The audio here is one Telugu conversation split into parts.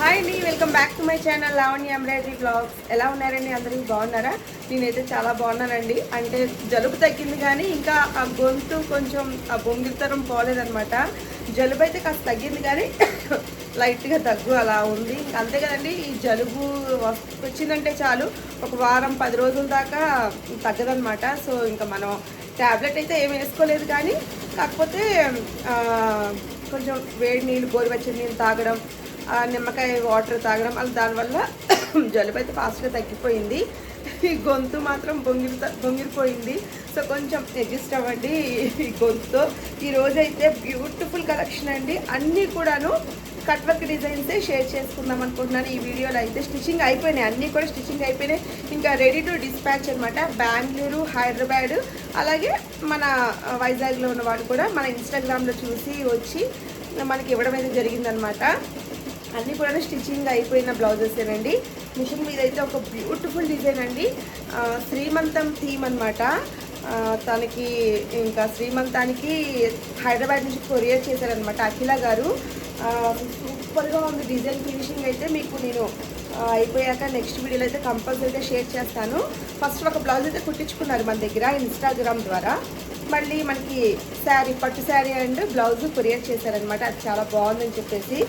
హాయ్ అండి, welcome back to my channel Lavanya embroidery blogs. ఎలా ఉన్నారండి? అందరూ బాగున్నారా? నేనైతే చాలా బాగున్నానండి. అంటే జలుబు తగ్గింది కానీ ఇంకా ఆ గొంతు కొంచెం ఆ బొంగితనం పోలేదనమాట. జలుబు అయితే కాస్త తగ్గింది కానీ లైట్గా దగ్గు అలా ఉంది. ఇంకా అంతే కదండి, ఈ జలుబు వచ్చిందంటే చాలు ఒక వారం 10 రోజుల దాకా తగ్గదనమాట. సో ఇంకా మనం ట్యాబ్లెట్ అయితే ఏం వేసుకోలేదు కానీ కాకపోతే కొంచెం వేడి నీళ్ళు, గోరువెచ్చని నీళ్ళు తాగడం, నిమ్మకాయ వాటర్ తాగడం అలా దానివల్ల జలుబు అయితే ఫాస్ట్గా తగ్గిపోయింది. ఈ గొంతు మాత్రం బొంగిరిపోయింది. సో కొంచెం అడ్జస్ట్ అవ్వండి ఈ గొంతుతో. ఈరోజు అయితే బ్యూటిఫుల్ కలెక్షన్ అండి. అన్నీ కూడాను కట్ వర్క్ డిజైన్సే షేర్ చేసుకుందాం అనుకుంటున్నాను. ఈ వీడియోలో అయితే స్టిచ్చింగ్ అయిపోయినాయి, అన్నీ కూడా స్టిచ్చింగ్ అయిపోయినాయి. ఇంకా రెడీ టు డిస్పాచ్ అనమాట. బెంగళూరు, హైదరాబాద్, అలాగే మన వైజాగ్లో ఉన్న వాళ్ళు కూడా మన ఇన్స్టాగ్రామ్లో చూసి వచ్చి మనకి ఇవ్వడం అయితే జరిగిందనమాట. అన్నీ కూడా స్టిచ్చింగ్ అయిపోయిన బ్లౌజెసేనండి. మిషన్ మీద అయితే ఒక బ్యూటిఫుల్ డిజైన్ అండి. శ్రీమంతం థీమ్ అనమాట. తనకి ఇంకా శ్రీమంతానికి హైదరాబాద్ నుంచి కొరియర్ చేశారనమాట అఖిల గారు. సూపర్గా ఉంది డిజైన్. ఫినిషింగ్ అయితే మీకు నేను అయిపోయాక నెక్స్ట్ వీడియోలో అయితే కంపల్సరీగా షేర్ చేస్తాను. ఫస్ట్ ఒక బ్లౌజ్ అయితే కుట్టించుకున్నారు మన దగ్గర ఇన్స్టాగ్రామ్ ద్వారా. మళ్ళీ మనకి శారీ, పట్టు శారీ అండ్ బ్లౌజ్ కొరియర్ చేశారనమాట. అది చాలా బాగుందని చెప్పేసి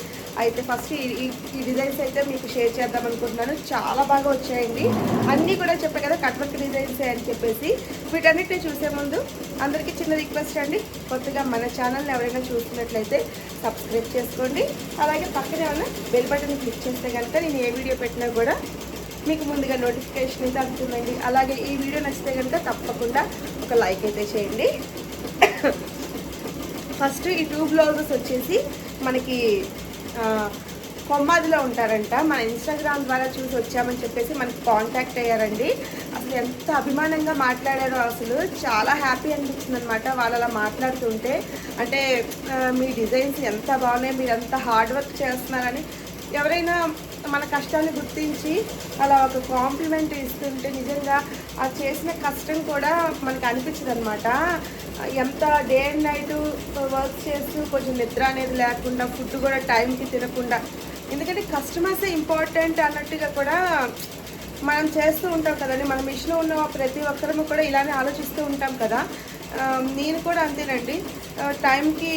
అయితే ఫస్ట్ ఈ డిజైన్స్ అయితే మీకు షేర్ చేద్దాం అనుకుంటున్నాను. చాలా బాగా వచ్చాయండి. అన్నీ కూడా చెప్పే కదా కట్ వర్క్ డిజైన్స్ అని చెప్పేసి. వీటన్నిటిని చూసే ముందు అందరికీ చిన్న రిక్వెస్ట్ అండి, కొత్తగా మన ఛానల్ని ఎవరైనా చూస్తున్నట్లయితే సబ్స్క్రైబ్ చేసుకోండి. అలాగే పక్కనే ఉన్న బెల్ బటన్ క్లిక్ చేస్తే కనుక నేను ఏ వీడియో పెట్టినా కూడా మీకు ముందుగా నోటిఫికేషన్ అయితే అందుతుందండి. అలాగే ఈ వీడియో నచ్చితే కనుక తప్పకుండా ఒక లైక్ అయితే చేయండి. ఫస్ట్ ఈ 2 బ్లౌజెస్ వచ్చేసి మనకి కొమ్మాదిలో ఉంటారంట. మన ఇన్స్టాగ్రామ్ ద్వారా చూసి వచ్చామని చెప్పేసి మనకి కాంటాక్ట్ అయ్యారండి. అసలు ఎంత అభిమానంగా మాట్లాడారో, అసలు చాలా హ్యాపీ అనిపించింది అనమాట వాళ్ళు అలా మాట్లాడుతుంటే. అంటే మీ డిజైన్స్ ఎంత బాగున్నాయి, మీరు ఎంత హార్డ్ వర్క్ చేస్తున్నారని ఎవరైనా మన కష్టాన్ని గుర్తించి అలా ఒక కాంప్లిమెంట్ ఇస్తుంటే నిజంగా ఆ చేసిన కష్టం కూడా మనకు అనిపించదు అనమాట. ఎంత డే అండ్ నైట్ వర్క్ చేస్తూ కొంచెం నిద్ర అనేది లేకుండా, ఫుడ్ కూడా టైంకి తినకుండా, ఎందుకంటే కస్టమర్సే ఇంపార్టెంట్ అన్నట్టుగా కూడా మనం చేస్తూ ఉంటాం కదండి. మన మిషన్లో ఉన్న ప్రతి ఒక్కరము కూడా ఇలానే ఆలోచిస్తూ ఉంటాం కదా. నేను కూడా అంతేనండి. టైంకి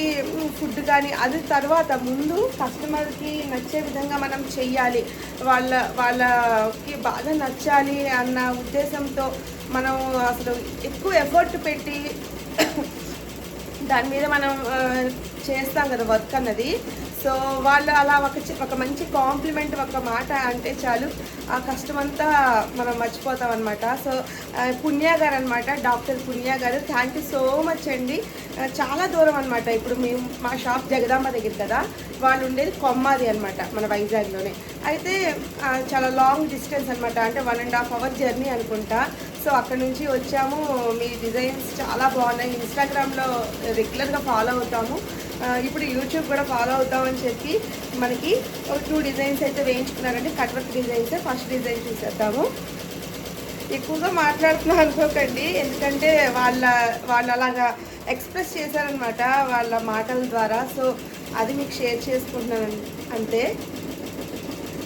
ఫుడ్ కానీ అది తర్వాత ముందు కస్టమర్కి నచ్చే విధంగా మనం చెయ్యాలి, వాళ్ళకి బాగా నచ్చాలి అన్న ఉద్దేశంతో మనం అసలు ఎక్కువ ఎఫర్ట్ పెట్టి దాని మీద మనం చేస్తాం కదా వర్క్ అన్నది. సో వాళ్ళు అలా ఒక మంచి కాంప్లిమెంట్, ఒక మాట అంటే చాలు ఆ కష్టమంతా మనం మర్చిపోతాం అనమాట. సో పుణ్య గారు అనమాట, డాక్టర్ పుణ్య గారు, థ్యాంక్ యూ సో మచ్ అండి. చాలా దూరం అనమాట. ఇప్పుడు మేము మా షాప్ జగదాంబ దగ్గర కదా, వాళ్ళు ఉండేది కొమ్మాది అనమాట మన వైజాగ్లోనే. అయితే చాలా లాంగ్ డిస్టెన్స్ అనమాట, అంటే 1.5 hour జర్నీ అనుకుంటా. సో అక్కడ నుంచి వచ్చాము. మీ డిజైన్స్ చాలా బాగున్నాయి, ఇన్స్టాగ్రామ్లో రెగ్యులర్గా ఫాలో అవుతాము, ఇప్పుడు యూట్యూబ్ కూడా ఫాలో అవుతామని చెప్పి మనకి ఒక 2 డిజైన్స్ అయితే వేయించుకున్నారండి. Cut work designs. First design చూసేద్దాము. ఎక్కువగా మాట్లాడుతున్నాను అనుకోకండి, ఎందుకంటే వాళ్ళు అలాగా ఎక్స్ప్రెస్ చేశారనమాట వాళ్ళ మాటల ద్వారా. సో అది మీకు షేర్ చేసుకుంటున్నాను అంతే.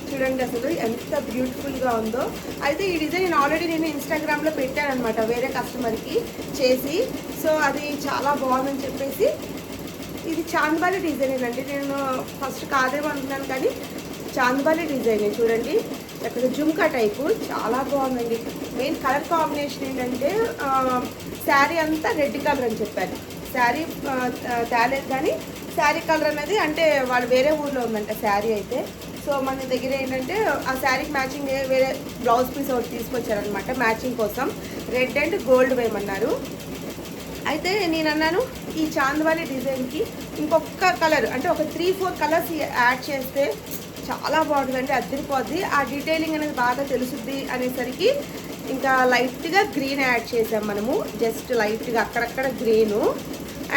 చూడండి అసలు ఎంత బ్యూటిఫుల్గా ఉందో. అయితే ఈ డిజైన్ ఆల్రెడీ నేను ఇన్స్టాగ్రామ్లో పెట్టానమాట వేరే కస్టమర్కి చేసి. సో అది చాలా బాగుందని చెప్పేసి ఇది చాంద్బాలి డిజైన్ అండి. నేను ఫస్ట్ కాదేమో అనుకున్నాను కానీ చాంద్బాలి డిజైన్ చూడండి, చక్కగా జుమ్కా టైపు చాలా బాగుందండి. మెయిన్ కలర్ కాంబినేషన్ ఏంటంటే శారీ అంతా రెడ్ కలర్ అని చెప్పారు. శారీ తేలేదు కానీ శారీ కలర్ అనేది అంటే వాళ్ళు వేరే ఊర్లో ఉందంట శారీ అయితే. సో మన దగ్గర ఏంటంటే ఆ శారీకి మ్యాచింగ్ వేరే బ్లౌజ్ పీస్ ఒకటి తీసుకొచ్చారనమాట మ్యాచింగ్ కోసం. రెడ్ అండ్ గోల్డ్ వేయమన్నారు. అయితే నేను అన్నాను ఈ చాంద్వాలి డిజైన్కి ఇంకొక కలర్ అంటే ఒక 3-4 కలర్స్ యాడ్ చేస్తే చాలా బాగుంటుందండి, అదిరిపోద్ది, ఆ డీటెయిలింగ్ అనేది బాగా తెలుసుద్ది అనేసరికి ఇంకా లైట్గా గ్రీన్ యాడ్ చేసాము మనము. జస్ట్ లైట్గా అక్కడక్కడ గ్రీను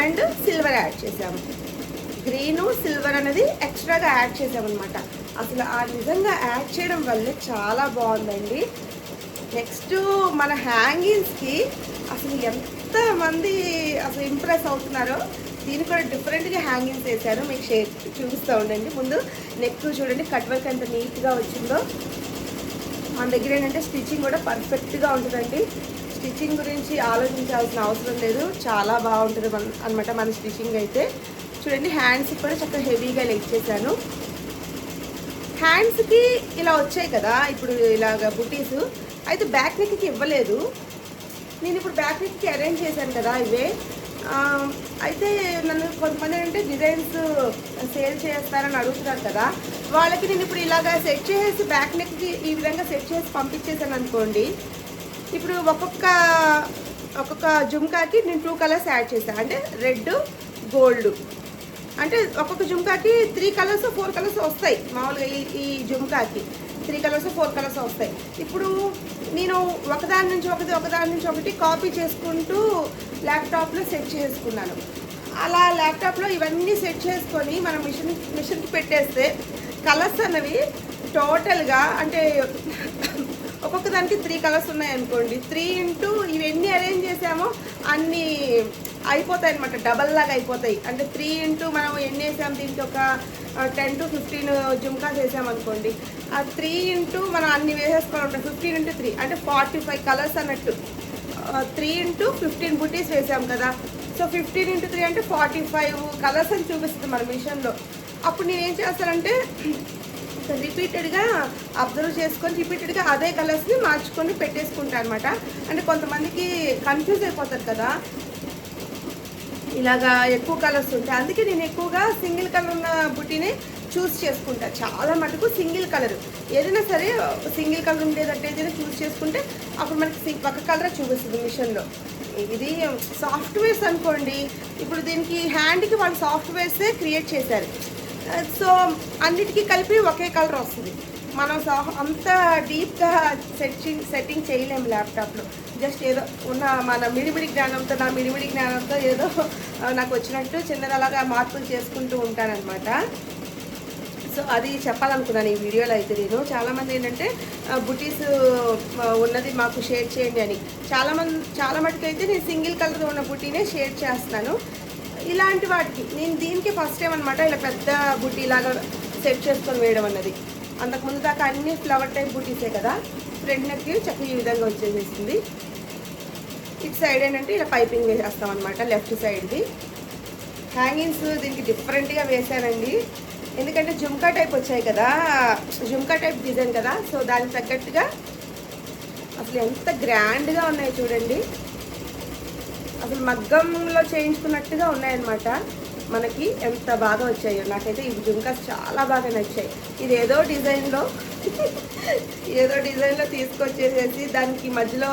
అండ్ సిల్వర్ యాడ్ చేసాము. గ్రీను సిల్వర్ అనేది ఎక్స్ట్రాగా యాడ్ చేసామన్నమాట. అసలు ఆ నిజంగా యాడ్ చేయడం వల్లే చాలా బాగుందండి. నెక్స్ట్ మన హ్యాంగింగ్స్కి అసలు ఎంతమంది అసలు ఇంప్రెస్ అవుతున్నారో దీనికి కూడా డిఫరెంట్గా హ్యాంగింగ్స్ వేసాను, మీకు చూపిస్తూ ఉండండి. ముందు నెక్ చూడండి, కట్ వర్క్ ఎంత నీట్గా వచ్చిందో. మన దగ్గర ఏంటంటే స్టిచ్చింగ్ కూడా పర్ఫెక్ట్గా ఉంటుందండి. స్టిచ్చింగ్ గురించి ఆలోచించాల్సిన అవసరం లేదు, చాలా బాగుంటుంది అనమాట మన స్టిచ్చింగ్ అయితే. చూడండి హ్యాండ్స్కి కూడా చక్కగా హెవీగా లెగ్ చేశాను. హ్యాండ్స్కి ఇలా వచ్చాయి కదా ఇప్పుడు ఇలాగ బుటీస్, అయితే బ్యాక్ నెక్కి ఇవ్వలేదు నేను. ఇప్పుడు బ్యాక్ నెక్కి అరేంజ్ చేశాను కదా ఇవే. అయితే నన్ను కొంతమంది అంటే డిజైన్స్ సేల్ చేస్తారని అడుగుతున్నారు కదా, వాళ్ళకి నేను ఇప్పుడు ఇలాగ సెట్ చేసి బ్యాక్ నెక్కి ఈ విధంగా సెట్ చేసి పంపించేసాను అనుకోండి. ఇప్పుడు ఒక్కొక్క జుమ్కాకి నేను 2 కలర్స్ యాడ్ చేశాను, అంటే రెడ్ గోల్డ్. అంటే ఒక్కొక్క జుమ్కాకి 3 కలర్స్ 4 కలర్స్ వస్తాయి. మామూలుగా ఈ జుమ్కాకి 3 కలర్స్ 4 కలర్స్ వస్తాయి. ఇప్పుడు నేను ఒకదాని నుంచి ఒకటి కాపీ చేసుకుంటూ ల్యాప్టాప్లో సెట్ చేసుకున్నాను. అలా ల్యాప్టాప్లో ఇవన్నీ సెట్ చేసుకొని మనం మిషన్కి పెట్టేస్తే కలర్స్ అన్నవి టోటల్గా అంటే ఒక్కొక్క దానికి 3 కలర్స్ ఉన్నాయనుకోండి, 3 ఇంటూ ఇవన్నీ అరేంజ్ చేసామో అన్నీ అయిపోతాయి అనమాట, డబల్ లాగా అయిపోతాయి. అంటే 3 ఇంటూ మనం ఎన్ని వేసాం, దీనికి ఒక 10 to 15 జుమ్కాస్ వేసామనుకోండి, ఆ 3 ఇంటూ మనం అన్ని వేసేసుకొని ఉంటాం. 15 into 3 అంటే 45 కలర్స్ అన్నట్టు. 3 into 15 బుటీస్ వేసాం కదా, సో 15 into 3 అంటే 45 కలర్స్ అని చూపిస్తుంది మన మిషన్లో. అప్పుడు నేను ఏం చేస్తానంటే రిపీటెడ్గా అబ్జర్వ్ చేసుకొని రిపీటెడ్గా అదే కలర్స్ని మార్చుకొని పెట్టేసుకుంటాను అనమాట. అంటే కొంతమందికి కన్ఫ్యూజ్ అయిపోతారు కదా, ఇలాగా ఎక్కువ కలర్స్ ఉంటాయి. అందుకే నేను ఎక్కువగా సింగిల్ కలర్ ఉన్న బుటీని చూస్ చేసుకుంటా. చాలా మటుకు సింగిల్ కలర్ ఏదైనా సరే సింగిల్ కలర్ ఉండేదంటే ఏదైనా చూస్ చేసుకుంటే అప్పుడు మనకి ఒక కలర్ చూపిస్తుంది మిషన్లో. ఇది సాఫ్ట్వేర్స్ అనుకోండి, ఇప్పుడు దీనికి హ్యాండ్కి వాళ్ళు సాఫ్ట్వేర్సే క్రియేట్ చేశారు. సో అన్నిటికీ కలిపి ఒకే కలర్ వస్తుంది. మనం అంత డీప్గా సెట్టింగ్ చేయలేము ల్యాప్టాప్లో. జస్ట్ ఏదో ఉన్న మన మిడిమిడి జ్ఞానంతో ఏదో నాకు వచ్చినట్టు చిన్నది అలాగా మార్పులు చేసుకుంటూ ఉంటానన్నమాట. సో అది చెప్పాలనుకున్నాను ఈ వీడియోలో అయితే. నేను చాలామంది ఏంటంటే బుటీస్ ఉన్నది మాకు షేర్ చేయండి అని, చాలా మటుకు అయితే నేను సింగిల్ కలర్ ఉన్న బుటీనే షేర్ చేస్తున్నాను. ఇలాంటి వాటికి నేను దీనికి ఫస్ట్ టైం అనమాట ఇలా పెద్ద బుటీ లాగా సెట్ చేసుకొని వేయడం అన్నది. అంతకుముందు దాకా అన్ని ఫ్లవర్ టైప్ బుటీసే కదా. ఫ్రంట్ నెక్కి చక్కగా ఈ విధంగా వచ్చేసేసింది. ఇటు సైడ్ ఏంటంటే ఇలా పైపింగ్ వేసేస్తాం అనమాట, లెఫ్ట్ సైడ్ది. హ్యాంగింగ్స్ దీనికి డిఫరెంట్గా వేసానండి, ఎందుకంటే జుమ్కా టైప్ వచ్చాయి కదా, జుమ్కా టైప్ డిజైన్ కదా. సో దానికి తగ్గట్టుగా అసలు ఎంత గ్రాండ్గా ఉన్నాయి చూడండి, అసలు మగ్గంలో చేయించుకున్నట్టుగా ఉన్నాయన్నమాట. మనకి ఎంత బాగా వచ్చాయో, నాకైతే ఈ జుమ్కాస్ చాలా బాగా నచ్చాయి. ఇది ఏదో డిజైన్లో తీసుకొచ్చేసేసి దానికి మధ్యలో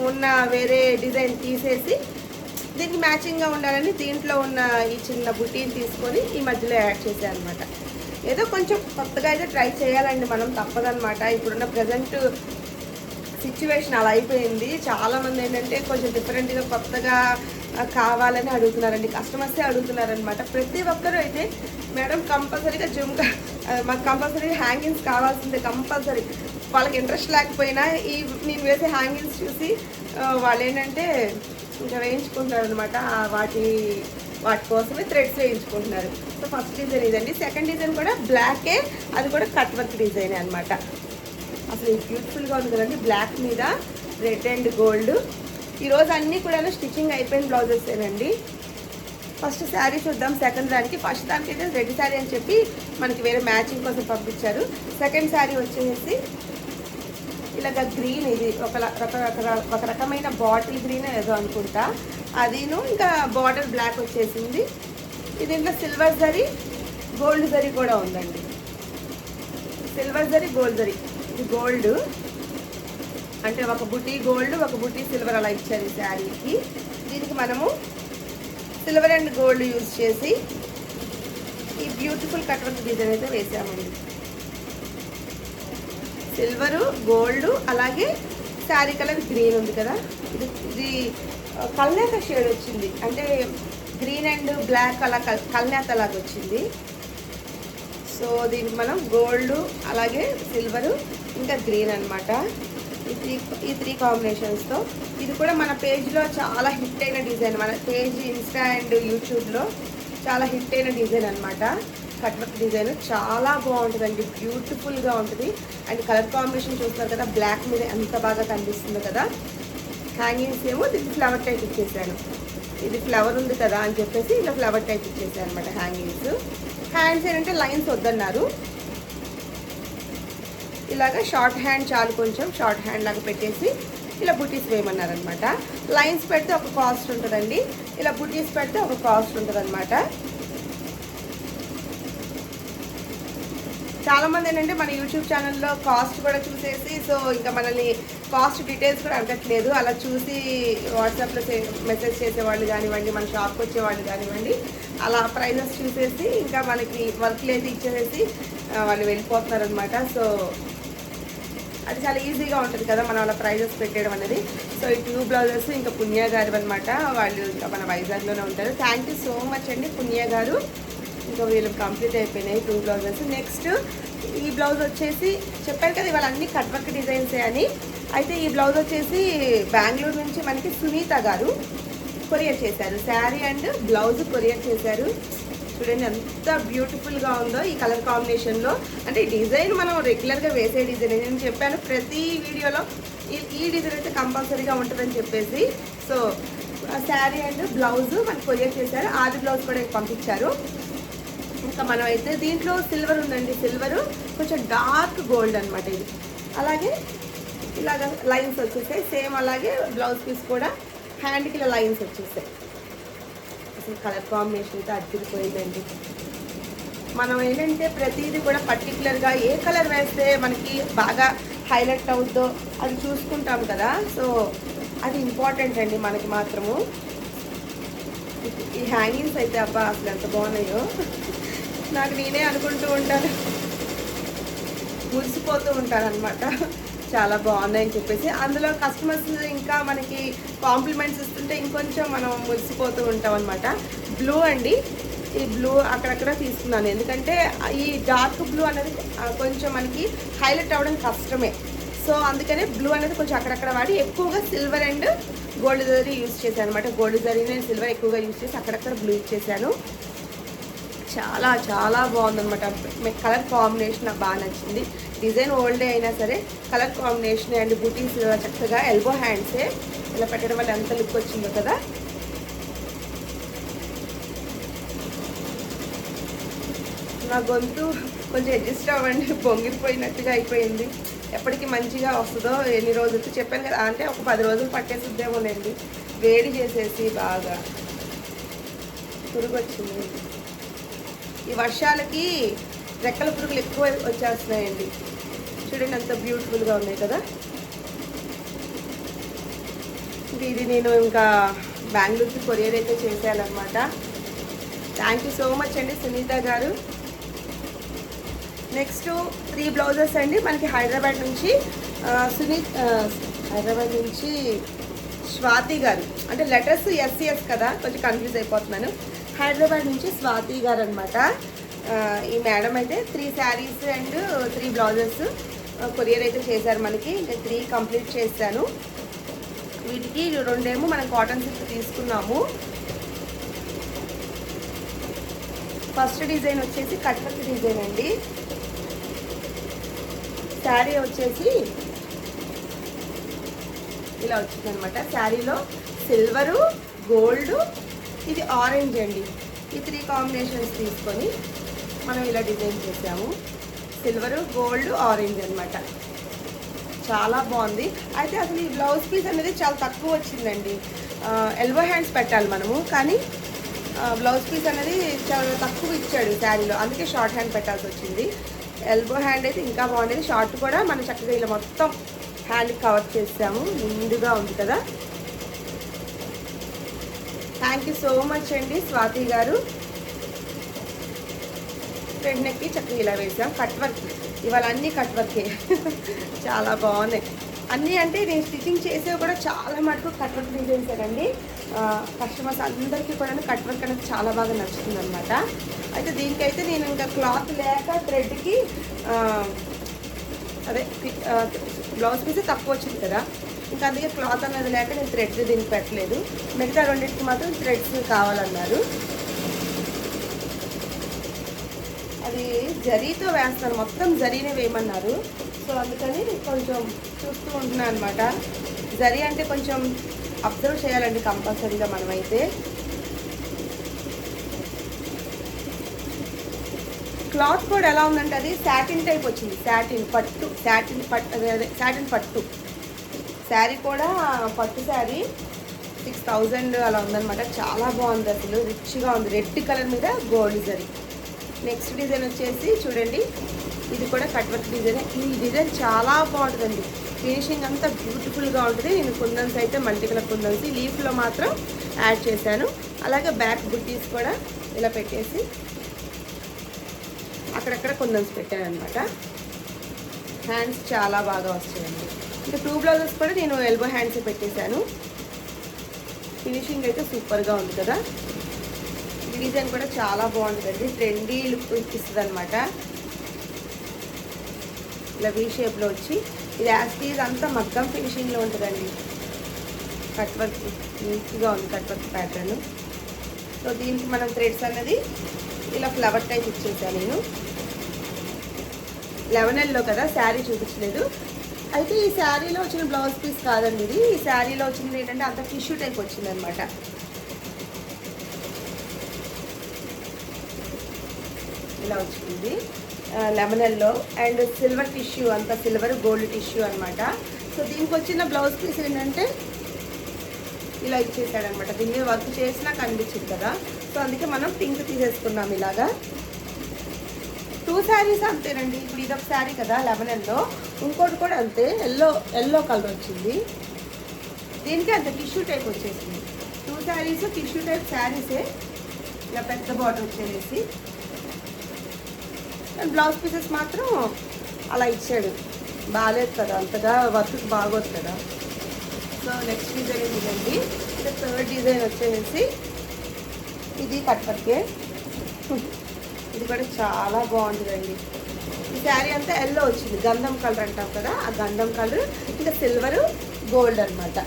ఉన్న వేరే డిజైన్ తీసేసి దీనికి మ్యాచింగ్గా ఉండాలని దీంట్లో ఉన్న ఈ చిన్న బుటీని తీసుకొని ఈ మధ్యలో యాడ్ చేశాను అనమాట. ఏదో కొంచెం కొత్తగా అయితే ట్రై చేయాలండి మనం, తప్పదనమాట. ఇప్పుడున్న ప్రజెంట్ సిచ్యువేషన్ అలా అయిపోయింది. చాలామంది ఏంటంటే కొంచెం డిఫరెంట్గా కొత్తగా కావాలని అడుగుతున్నారండి, కస్టమర్సే అడుగుతున్నారనమాట. ప్రతి ఒక్కరూ అయితే మేడం కంపల్సరీగా జుమ్కా మాకు కంపల్సరీ హ్యాంగింగ్స్ కావాల్సిందే కంపల్సరీ. వాళ్ళకి ఇంట్రెస్ట్ లేకపోయినా ఈ నేను వేసే హ్యాంగింగ్స్ చూసి వాళ్ళు ఏంటంటే ఇంకా వేయించుకుంటున్నారు అనమాట. వాటి కోసమే థ్రెడ్స్ వేయించుకుంటున్నారు. సో ఫస్ట్ డిజైన్ ఇదండి. సెకండ్ డిజైన్ కూడా బ్లాకే, అది కూడా కట్ వర్క్ డిజైన్ అనమాట. అసలు బ్యూటిఫుల్గా ఉంది కదండి, బ్లాక్ మీద రెడ్ అండ్ గోల్డ్. ఈరోజు అన్నీ కూడా స్టిచ్చింగ్ అయిపోయిన బ్లౌజెసేనండి. ఫస్ట్ శారీ చూద్దాం. సెకండ్ దానికి ఫస్ట్ దానికి అయితే రెడ్ శారీ అని చెప్పి మనకి వేరే మ్యాచింగ్ కోసం పంపించారు. సెకండ్ శారీ వచ్చేసి ఇలాగ గ్రీన్, ఇది ఒక రకమైన బాటిల్ గ్రీన్ ఏదో అనుకుంటా, అదిను ఇంకా బార్డర్ బ్లాక్ వచ్చేసింది. ఇది ఇంకా సిల్వర్ జరీ గోల్డ్ జరీ కూడా ఉందండి. సిల్వర్ జరీ గోల్డ్ జరీ, ఇది గోల్డ్ అంటే ఒక బుటీ గోల్డ్ ఒక బుటీ సిల్వర్ అలా ఇచ్చారు ఈ శారీకి. దీనికి మనము సిల్వర్ అండ్ గోల్డ్ యూజ్ చేసి ఈ బ్యూటిఫుల్ కట్ వర్క్ డిజైన్ అయితే వేసామండి. సిల్వరు గోల్డ్ అలాగే శారీ కలర్ గ్రీన్ ఉంది కదా, ఇది కల్నేత షేడ్ వచ్చింది, అంటే గ్రీన్ అండ్ బ్లాక్ అలా కల్నేత లాగా వచ్చింది. సో దీనికి మనం గోల్డ్ అలాగే సిల్వరు ఇంకా గ్రీన్ అనమాట, ఈ త్రీ కాంబినేషన్స్తో. ఇది కూడా మన పేజ్లో చాలా హిట్ అయిన డిజైన్, మన పేజ్ ఇన్స్టా అండ్ యూట్యూబ్లో చాలా హిట్ అయిన డిజైన్ అనమాట. కట్ వర్క్ డిజైన్ చాలా బాగుంటుందండి, బ్యూటిఫుల్గా ఉంటుంది. అండ్ కలర్ కాంబినేషన్ చూస్తున్నారు కదా, బ్లాక్ మీద ఎంత బాగా కనిపిస్తుందో కదా. హ్యాంగింగ్స్ ఏమో దీనికి ఫ్లవర్ టైప్ ఇచ్చేసాను. ఇది ఫ్లవర్ ఉంది కదా అని చెప్పేసి ఇలా ఫ్లవర్ టైప్ ఇచ్చేసాను అనమాట హ్యాంగింగ్స్. హ్యాండ్స్ ఏంటంటే లైన్స్ వద్దన్నారు, ఇలాగ షార్ట్ హ్యాండ్ చాలు, కొంచెం షార్ట్ హ్యాండ్ లాగా పెట్టేసి ఇలా బుటీస్ వేయమన్నారనమాట. లైన్స్ పెడితే ఒక కాస్ట్ ఉంటుందండి, ఇలా బుటీస్ పెడితే ఒక కాస్ట్ ఉంటుంది అనమాట. చాలామంది ఏంటంటే మన యూట్యూబ్ ఛానల్లో కాస్ట్ కూడా చూసేసి సో ఇంకా మనల్ని కాస్ట్ డీటెయిల్స్ కూడా అడగట్లేదు. అలా చూసి వాట్సాప్లో మెసేజ్ చేసేవాళ్ళు కానివ్వండి, మన షాప్కి వచ్చేవాళ్ళు కానివ్వండి, అలా ప్రైజెస్ చూసేసి ఇంకా మనకి వర్క్ లేదు ఇచ్చేసేసి వాళ్ళు వెళ్ళిపోతున్నారనమాట. సో అది చాలా ఈజీగా ఉంటుంది కదా మనం అలా ప్రైజెస్ పెట్టేయడం అనేది. సో ఈ 2 బ్లౌజెస్ ఇంకా పుణ్య గారు అనమాట, వాళ్ళు ఇంకా మన వైజాగ్లోనే ఉంటారు. థ్యాంక్ యూ సో మచ్ అండి పుణ్య గారు. ఇంకా వీళ్ళు కంప్లీట్ అయిపోయినాయి 2 బ్లౌజెస్. నెక్స్ట్ ఈ బ్లౌజ్ వచ్చేసి చెప్పాను కదా ఇవాళ అన్ని కట్ వర్క్ డిజైన్సే అని. అయితే ఈ బ్లౌజ్ వచ్చేసి బెంగళూరు నుంచి మనకి సునీత గారు కొరియర్ చేశారు. శారీ అండ్ బ్లౌజ్ కొరియర్ చేశారు. చూడండి ఎంత బ్యూటిఫుల్గా ఉందో ఈ కలర్ కాంబినేషన్లో. అంటే ఈ డిజైన్ మనం రెగ్యులర్గా వేసే డిజైన్, నేను చెప్పాను ప్రతి వీడియోలో ఈ డిజైన్ అయితే కంపల్సరీగా ఉంటుందని చెప్పేసి. సో శారీ అండ్ బ్లౌజ్ మనకి కొరియర్ చేశారు, ఆది బ్లౌజ్ కూడా పంపించారు. ఇంకా మనం అయితే దీంట్లో సిల్వర్ ఉందండి, సిల్వర్ కొంచెం డార్క్ గోల్డ్ అనమాట ఇది. అలాగే ఇలాగ లైన్స్ వచ్చేసాయి సేమ్, అలాగే బ్లౌజ్ పీస్ కూడా హ్యాండ్కి ఇలా లైన్స్ వచ్చేసాయి. అసలు కలర్ కాంబినేషన్ అయితే అదిరిపోయిందండి. మనం ఏంటంటే ప్రతిదీ కూడా పర్టికులర్గా ఏ కలర్ వేస్తే మనకి బాగా హైలైట్ అవుద్దో అది చూసుకుంటాం కదా. సో అది ఇంపార్టెంట్ అండి మనకి మాత్రము. ఈ హ్యాంగింగ్స్ అయితే అబ్బా అసలు ఎంత బాగున్నాయో, నాకు నేనే అనుకుంటూ ఉంటాను, మురిసిపోతూ ఉంటాను అనమాట. చాలా బాగున్నాయని చెప్పేసి అందులో కస్టమర్స్ ఇంకా మనకి కాంప్లిమెంట్స్ ఇస్తుంటే ఇంకొంచెం మనం మురిసిపోతూ ఉంటాం అనమాట. బ్లూ అండి, ఈ బ్లూ అక్కడక్కడ తీసుకున్నాను ఎందుకంటే ఈ డార్క్ బ్లూ అనేది కొంచెం మనకి హైలైట్ అవ్వడం కష్టమే. సో అందుకనే బ్లూ అనేది కొంచెం అక్కడక్కడ వాడి ఎక్కువగా silver and gold zari use చేశాను అనమాట. గోల్డ్ జరీ నేను సిల్వర్ ఎక్కువగా యూజ్ చేసి అక్కడక్కడ బ్లూ ఇచ్చేసాను. చాలా చాలా బాగుందనమాట. కలర్ కాంబినేషన్ నాకు బాగా నచ్చింది. డిజైన్ ఓల్డే అయినా సరే కలర్ కాంబినేషన్ అండ్ బూటీస్ చక్కగా ఎల్బో హ్యాండ్సే ఇలా పెట్టడం వల్ల ఎంత లుక్ వచ్చిందో కదా. నా గొంతు కొంచెం అడ్జస్ట్ అవ్వండి, పొంగిపోయినట్టుగా అయిపోయింది. ఎప్పటికీ మంచిగా వస్తుందో ఎన్ని రోజులు చెప్పాను కదా, అంటే ఒక 10 రోజులు పట్టేసిద్దేమోనండి. వేడి చేసేసి బాగా పురుగు వచ్చింది. ఈ వర్షాలకి రెక్కల పురుగులు ఎక్కువ వచ్చేస్తున్నాయండి. చూడండి ఎంత బ్యూటిఫుల్గా ఉన్నాయి కదా. ఇది నేను ఇంకా బెంగళూరుకి కొరియర్ అయితే చేసేయాలన్నమాట. థ్యాంక్ యూ సో మచ్ అండి సునీత గారు. నెక్స్ట్ 3 బ్లౌజెస్ అండి మనకి హైదరాబాద్ నుంచి హైదరాబాద్ నుంచి స్వాతి గారు, అంటే లెటర్స్ ఎస్సిఎస్ కదా కొంచెం కన్ఫ్యూజ్ అయిపోతున్నాను. హైదరాబాద్ నుంచి స్వాతి గారు అనమాట. ఈ మేడం అయితే 3 శారీస్ అండ్ 3 బ్లౌజెస్ కొరియర్ అయితే చేశారు మనకి. నేను 3 కంప్లీట్ చేశాను. వీటికి 2 మనం కాటన్ సిల్క్ తీసుకున్నాము. ఫస్ట్ డిజైన్ వచ్చేసి కట్ వర్క్ డిజైన్ అండి. శారీ వచ్చేసి ఇలా వచ్చిందనమాట. శారీలో సిల్వరు, గోల్డ్, ఇది ఆరెంజ్ అండి. ఈ 3 కాంబినేషన్స్ తీసుకొని మనం ఇలా డిజైన్ చేసాము. సిల్వరు, గోల్డ్, ఆరెంజ్ అనమాట. చాలా బాగుంది. అయితే అసలు ఈ బ్లౌజ్ పీస్ అనేది చాలా తక్కువ వచ్చిందండి. ఎల్బో హ్యాండ్స్ పెట్టాలి మనము, కానీ బ్లౌజ్ పీస్ అనేది చాలా తక్కువ ఇచ్చాడు శారీలో, అందుకే షార్ట్ హ్యాండ్ పెట్టాల్సి వచ్చింది. ఎల్బో హ్యాండ్ అయితే ఇంకా బాగుండేది. షార్ట్ కూడా మనం చక్కగా ఇలా మొత్తం హ్యాండ్ కవర్ చేసాము. నిండుగా ఉంది కదా. థ్యాంక్ యూ సో మచ్ అండి స్వాతి గారు. ఫ్రంట్ నెక్కి చక్కగా ఇలా వేసాం. కట్ వర్క్ ఇవాళ అన్నీ కట్ వర్కే. చాలా బాగున్నాయి అన్నీ. అంటే నేను స్టిచ్చింగ్ చేసేవి కూడా చాలా మటుకు కట్ వర్క్ డిజైన్స్ అండి. కస్టమర్స్ అందరికీ కూడా కట్ వర్క్ అనేది చాలా బాగా నచ్చుతుంది అనమాట. అయితే దీనికైతే నేను ఇంకా క్లాత్ లేక థ్రెడ్కి అదే బ్లౌజ్ పీస్ తక్కువ వచ్చింది కదా, ఇంకా అందుకే క్లాత్ అనేది లేక నేను థ్రెడ్ దీనికి పెట్టలేదు. మిగతా రెండింటికి మాత్రం థ్రెడ్స్ కావాలన్నారు. అది జరీతో వేస్తాను, మొత్తం జరీనే వేయమన్నారు. సో అందుకని కొంచెం చూస్తూ ఉంటున్నాను అనమాట. జరీ అంటే కొంచెం అబ్జర్వ్ చేయాలండి కంపల్సరీగా మనమైతే. క్లాత్ కూడా ఎలా ఉందంటే అది సాటిన్ టైప్ వచ్చింది, సాటిన్ పట్టు శారీ కూడా పట్టు శారీ 6000 అలా ఉందన్నమాట. చాలా బాగుంది, అసలు రిచ్గా ఉంది. రెడ్ కలర్ మీద గోల్డ్ జరీ. నెక్స్ట్ డిజైన్ వచ్చేసి చూడండి, ఇది కూడా కట్ వర్క్ డిజైన్. ఈ డిజైన్ చాలా బాగుంటుందండి, ఫినిషింగ్ అంతా బ్యూటిఫుల్గా ఉంటుంది. నేను కుందన్స్ అయితే మల్టీ కలర్ కుందన్స్ లీఫ్లో మాత్రం యాడ్ చేశాను. అలాగే బ్యాక్ బుట్టీస్ కూడా ఇలా పెట్టేసి అక్కడక్కడ కుందన్స్ పెట్టాను అనమాట. హ్యాండ్స్ చాలా బాగా వస్తాయండి. ఇంకా 2 బ్లౌజెస్ కూడా నేను ఎల్బో హ్యాండ్స్ పెట్టేశాను. ఫినిషింగ్ అయితే సూపర్గా ఉంది కదా. ఈ డిజైన్ కూడా చాలా బాగుంటుందండి, ట్రెండీ లుక్ ఇస్తుంది అనమాట. ఇలా వీ షేప్లో వచ్చి ఇది యాస్టీజ్ అంతా మగ్గం ఫినిషింగ్లో ఉంటుందండి. కట్ వర్క్ నీట్గా ఉంది, కట్ వర్క్ ప్యాటర్న్. సో దీనికి మనం థ్రెడ్స్ అన్నది ఇలా ఫ్లవర్ టైప్ ఇచ్చేసాను నేను. 11L కదా, శారీ చూపించలేదు. అయితే ఈ శారీలో వచ్చిన బ్లౌజ్ పీస్ కాదండి ఇది. ఈ శారీలో వచ్చింది ఏంటంటే అంత టిష్యూ టైప్ వచ్చిందనమాట. ఇలా వచ్చింది 11L అండ్ సిల్వర్ టిష్యూ, అంత సిల్వర్ గోల్డ్ టిష్యూ అనమాట. సో దీనికి వచ్చిన బ్లౌజ్ పీస్ ఏంటంటే ఇలా ఇచ్చేసాడనమాట. దీని మీద వర్క్ చేసినా కనిపించింది కదా, సో అందుకే మనం పింక్ తీసేసుకున్నాం ఇలాగా. 2 శారీస్ అంతేనండి. ఇప్పుడు ఇదొక శారీ కదా 11Lలో, ఇంకోటి కూడా అంతే ఎల్లో కలర్ వచ్చింది. దీనికి అంత టిష్యూ టైప్ వచ్చేసింది. 2 శారీస్ టిష్యూ టైప్ శారీసే. ఇలా పెద్ద బార్డర్ వచ్చేసి బ్లౌజ్ పీసెస్ మాత్రం అలా ఇచ్చాడు. బాగాలేదు కదా, అంతగా వర్క్ బాగోదు కదా. సో నెక్స్ట్ డిజైన్ ఇదండి. ఇది 3rd డిజైన్ వచ్చేసి ఇది కట్ వర్కే. ఇది కూడా చాలా బాగుంటుందండి. ఈ శారీ అంతా ఎల్లో వచ్చింది, గంధం కలర్ అంటాం కదా, ఆ గంధం కలర్ ఇంకా సిల్వర్ గోల్డ్ అనమాట.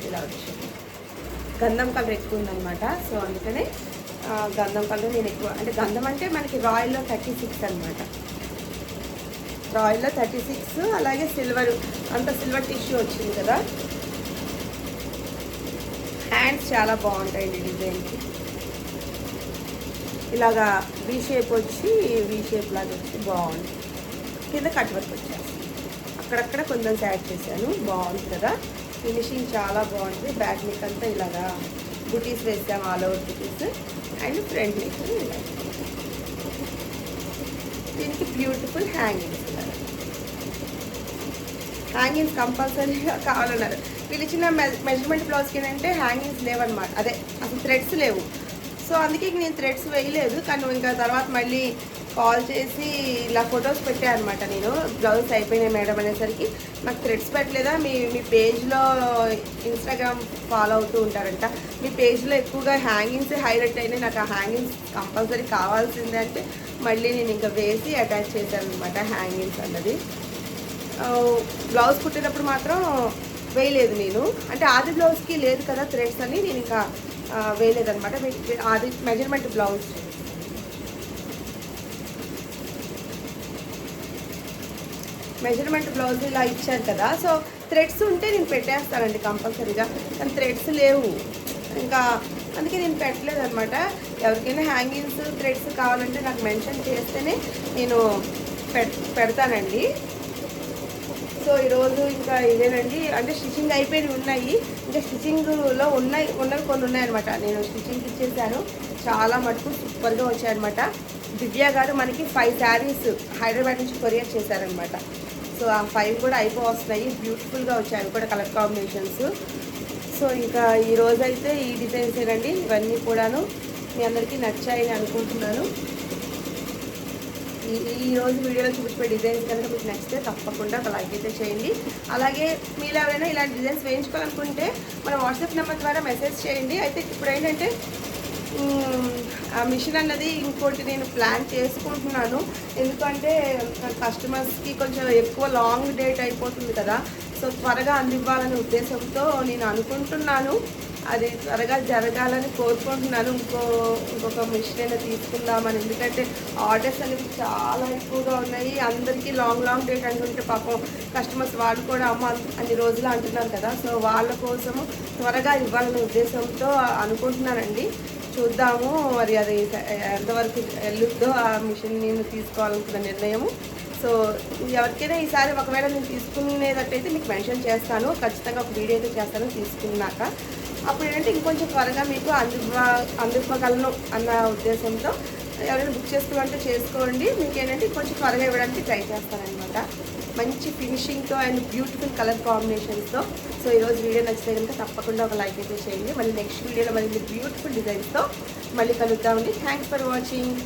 ఇలా వచ్చింది, గంధం కలర్ ఎక్కువ ఉందన్నమాట. సో అందుకనే గంధం కలర్ నేను ఎక్కువ, అంటే గంధం అంటే మనకి రాయల్లో 36 అనమాట. రాయల్లో 36, అలాగే సిల్వర్ అంత సిల్వర్ టిష్యూ వచ్చింది కదా. హ్యాండ్స్ చాలా బాగుంటాయండి డిజైన్కి. ఇలాగా వీ షేప్ వచ్చి వీ షేప్ లాగా వచ్చి బాగుంది. కింద కట్ వర్క్ వచ్చేస్తుంది, అక్కడక్కడ కొంచెం యాడ్ చేశాను. బాగుంది కదా, ఫినిషింగ్ చాలా బాగుంటుంది. బ్యాక్ నెక్ అంతా ఇలాగా బుటీస్ వేసాము, all over buttis. And front neck ఇలా. దీనికి బ్యూటిఫుల్ హ్యాంగింగ్స్, హ్యాంగింగ్స్ కంపల్సరీగా కావాలన్నారు. వీళ్ళు ఇచ్చిన మెజర్మెంట్ బ్లౌజ్కి ఏంటంటే హ్యాంగింగ్స్ లేవన్నమాట, అదే అసలు థ్రెడ్స్ లేవు. సో అందుకే నేను థ్రెడ్స్ వేయలేదు. కానీ ఇంకా తర్వాత మళ్ళీ కాల్ చేసి ఇలా ఫొటోస్ పెట్టాను అనమాట. నేను బ్లౌజ్ అయిపోయినాయి మేడం అనేసరికి, నాకు థ్రెడ్స్ పెట్టలేదా, మీ పేజ్లో ఇన్స్టాగ్రామ్ ఫాలో అవుతూ ఉంటారంట, మీ పేజ్లో ఎక్కువగా హ్యాంగింగ్స్ హైలైట్ అయినాయి, నాకు ఆ హ్యాంగింగ్స్ కంపల్సరీ కావాల్సిందే అంటే మళ్ళీ నేను ఇంకా వేసి అటాచ్ చేశాను అనమాట హ్యాంగింగ్స్ అన్నది. బ్లౌజ్ కుట్టేటప్పుడు మాత్రం వేయలేదు నేను, అంటే ఆది బ్లౌజ్కి లేదు కదా థ్రెడ్స్ అని నేను ఇంకా వేయలేదనమాట. ఆది మెజర్మెంట్ బ్లౌజ్ ఇలా ఇచ్చారు కదా. సో థ్రెడ్స్ ఉంటే నేను పెట్టేస్తానండి కంపల్సరీగా, కానీ థ్రెడ్స్ లేవు ఇంకా, అందుకే నేను పెట్టలేదు అనమాట. ఎవరికైనా హ్యాంగింగ్స్ థ్రెడ్స్ కావాలంటే నాకు మెన్షన్ చేస్తేనే నేను పెడతానండి. సో ఈరోజు ఇంకా ఇదేనండి, అంటే స్టిచ్చింగ్ అయిపోయినవి ఉన్నాయి, ఇంకా స్టిచ్చింగ్లో ఉన్నవి కొన్ని ఉన్నాయన్నమాట. నేను స్టిచ్చింగ్ ఇచ్చేసాను, చాలా మటుకు సూపర్గా వచ్చాయన్నమాట. దివ్య గారు మనకి 5 శారీస్ హైదరాబాద్ నుంచి కొరియర్ చేశారనమాట. సో ఆ 5 కూడా అయిపోవస్తున్నాయి, బ్యూటిఫుల్గా వచ్చాయి, అవి కూడా కలర్ కాంబినేషన్స్. సో ఇంకా ఈరోజు అయితే ఈ డిజైన్స్ ఏనండి, ఇవన్నీ కూడాను మీ అందరికీ నచ్చాయని అనుకుంటున్నాను. ఈరోజు వీడియోలో చూపించే డిజైన్స్ కనుక మీకు నచ్చితే తప్పకుండా ఒక లైక్ అయితే చేయండి. అలాగే మీరు ఎవరైనా ఇలాంటి డిజైన్స్ వేయించుకోవాలనుకుంటే మన వాట్సాప్ నెంబర్ ద్వారా మెసేజ్ చేయండి. అయితే ఇప్పుడు ఏంటంటే ఆ మిషన్ అన్నది ఇంకోటి నేను ప్లాన్ చేసుకుంటున్నాను, ఎందుకంటే కస్టమర్స్కి కొంచెం ఎక్కువ లాంగ్ డేట్ అయిపోతుంది కదా. సో త్వరగా అందివ్వాలనే ఉద్దేశంతో నేను అనుకుంటున్నాను. అది త్వరగా జరగాలని కోరుకుంటున్నాను. ఇంకొక మిషన్ అయినా తీసుకుందామని. ఎందుకంటే ఆర్డర్స్ అనేవి చాలా ఎక్కువగా ఉన్నాయి. అందరికీ లాంగ్ డేట్ అనుకుంటే పాపం కస్టమర్స్ వాళ్ళు కూడా అమ్మ అన్ని రోజులు అంటున్నారు కదా. సో వాళ్ళ కోసము త్వరగా ఇవ్వాలనే ఉద్దేశంతో అనుకుంటున్నానండి. చూద్దాము మరి అది ఎంతవరకు వెళ్ళుద్దో ఆ మిషన్ నేను తీసుకోవాలనుకున్న నిర్ణయము. సో ఎవరికైనా ఈసారి ఒకవేళ నేను తీసుకునేటట్టయితే మీకు మెన్షన్ చేస్తాను. ఖచ్చితంగా ఒక వీడియో అయితే చేస్తాను తీసుకున్నాక. అప్పుడు ఏంటంటే ఇంకొంచెం త్వరగా మీకు అందివ్వగలను అన్న ఉద్దేశంతో ఎవరైనా బుక్ చేసుకోవాలంటే చేసుకోండి. మీకు ఏంటంటే కొంచెం త్వరగా ఇవ్వడానికి ట్రై చేస్తానన్నమాట. మంచి ఫినిషింగ్తో అండ్ బ్యూటిఫుల్ కలర్ కాంబినేషన్స్తో. సో ఈరోజు వీడియో నచ్చితే కనుక తప్పకుండా ఒక లైక్ అయితే చేయండి. మళ్ళీ నెక్స్ట్ వీడియోలో మళ్ళీ బ్యూటిఫుల్ డిజైన్స్తో మళ్ళీ కలుద్దామండి. Thanks for watching.